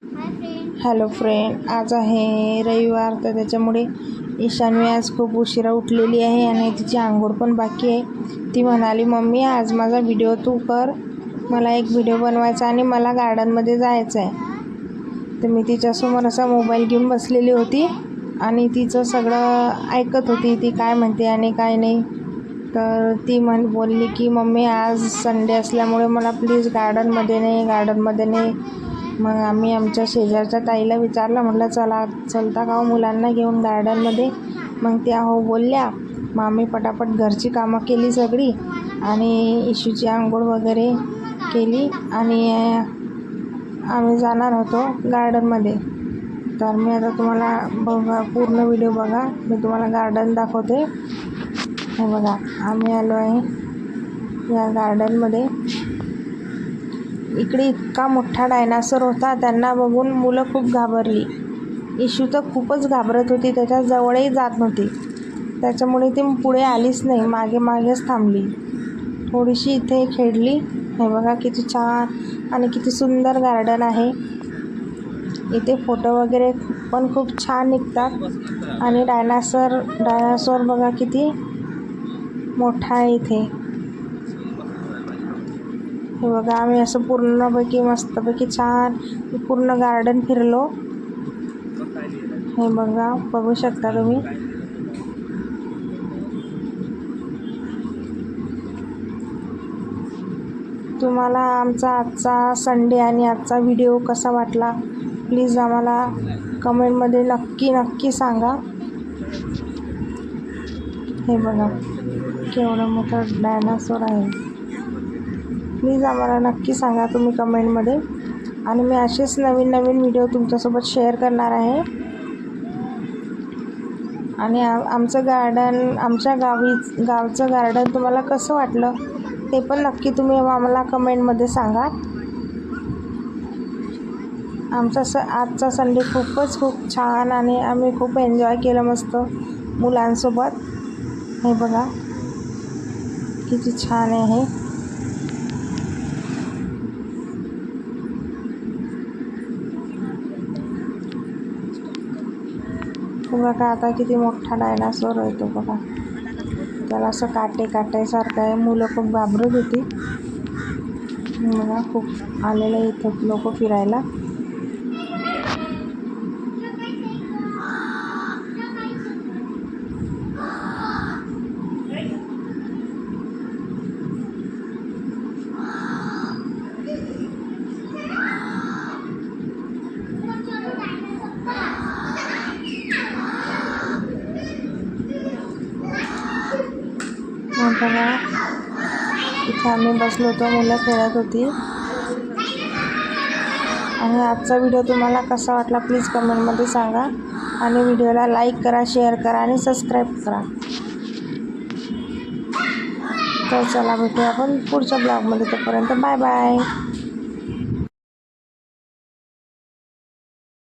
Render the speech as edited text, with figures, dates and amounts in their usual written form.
Hello friend, आज आहे रविवार, तर त्याच्यामुळे ईशान्वी आज खूप उशिरा उठलेली आहे आणि तिची आंघोळ पण बाकी आहे। ती म्हणाली, मम्मी आज माझा व्हिडिओ तू कर, मला एक व्हिडिओ बनवायचा आणि मला गार्डनमध्ये जायचं आहे। तर मी तिच्यासमोर असा मोबाईल घेऊन बसलेली होती आणि तिचं सगळं ऐकत होती, ती काय म्हणते आणि काय नाही। तर ती बोलली की मम्मी आज संडे असल्यामुळे मला प्लीज गार्डनमध्ये नाही। मग आम्ही आमच्या शेजारच्या ताईला विचारलं, म्हटलं चलता का हो मुलांना घेऊन गार्डनमध्ये? मग त्या हो बोलल्या। मग आम्ही पटापट घरची कामं केली सगळी आणि इशूची आंघोळ वगैरे केली आणि आम्ही जाणार होतो गार्डनमध्ये। तर मी आता तुम्हाला पूर्ण व्हिडिओ बघा, मी तुम्हाला गार्डन दाखवते। हे बघा, आम्ही आलो आहे या गार्डनमध्ये। इकडे इतका मोठा डायनासोर होता, त्यांना बघून मुलं खूप घाबरली। इशू तर खूपच घाबरत होती, त्याच्या जवळही जात नव्हती, त्याच्यामुळे ती पुढे आलीच नाही, मागेच थांबली। थोडीशी इथे खेळली। हे बघा किती छान आणि किती सुंदर गार्डन आहे। इथे फोटो वगैरे पण खूप छान निघतात आणि डायनासोर बघा किती मोठा आहे इथे। हे बघा, आम्ही असं पूर्णपैकी मस्तपैकी छान पूर्ण गार्डन फिरलो। हे बघा, बघू शकता तुम्ही। तुम्हाला आमचा आजचा संडे आणि आजचा व्हिडिओ कसा वाटला प्लीज आम्हाला कमेंटमध्ये नक्की सांगा। हे बघा केवढं मोठं डायनासोर आहे, प्लीज आम्हाला नक्की सांगा तुम्ही कमेंटमध्ये। आणि मी असेच नवीन व्हिडिओ तुमच्यासोबत शेअर करणार आहे। आणि आमचं गार्डन, आमच्या गावचं गार्डन तुम्हाला कसं वाटलं ते पण नक्की तुम्ही आम्हाला कमेंटमध्ये सांगा। आजचा संडे खूप छान आणि आम्ही खूप एन्जॉय केलं मस्त मुलांसोबत। हे बघा किती छान आहे। बघा आता किती मोठा डायनासोर आहे तो बघा, त्याला असं काटेसारखं आहे, मुलं खूप घाबरत होती। बघा खूप आलेले इथं लोक फिरायला। बघा इथे आम्ही बसलो होतो, मुलं खेळत होती। आणि आजचा व्हिडिओ तुम्हाला कसा वाटला प्लीज कमेंटमध्ये सांगा आणि व्हिडिओला लाईक करा, शेअर करा आणि सबस्क्राईब करा। तर चला भेटूया आपण पुढच्या ब्लॉगमध्ये, तोपर्यंत बाय बाय।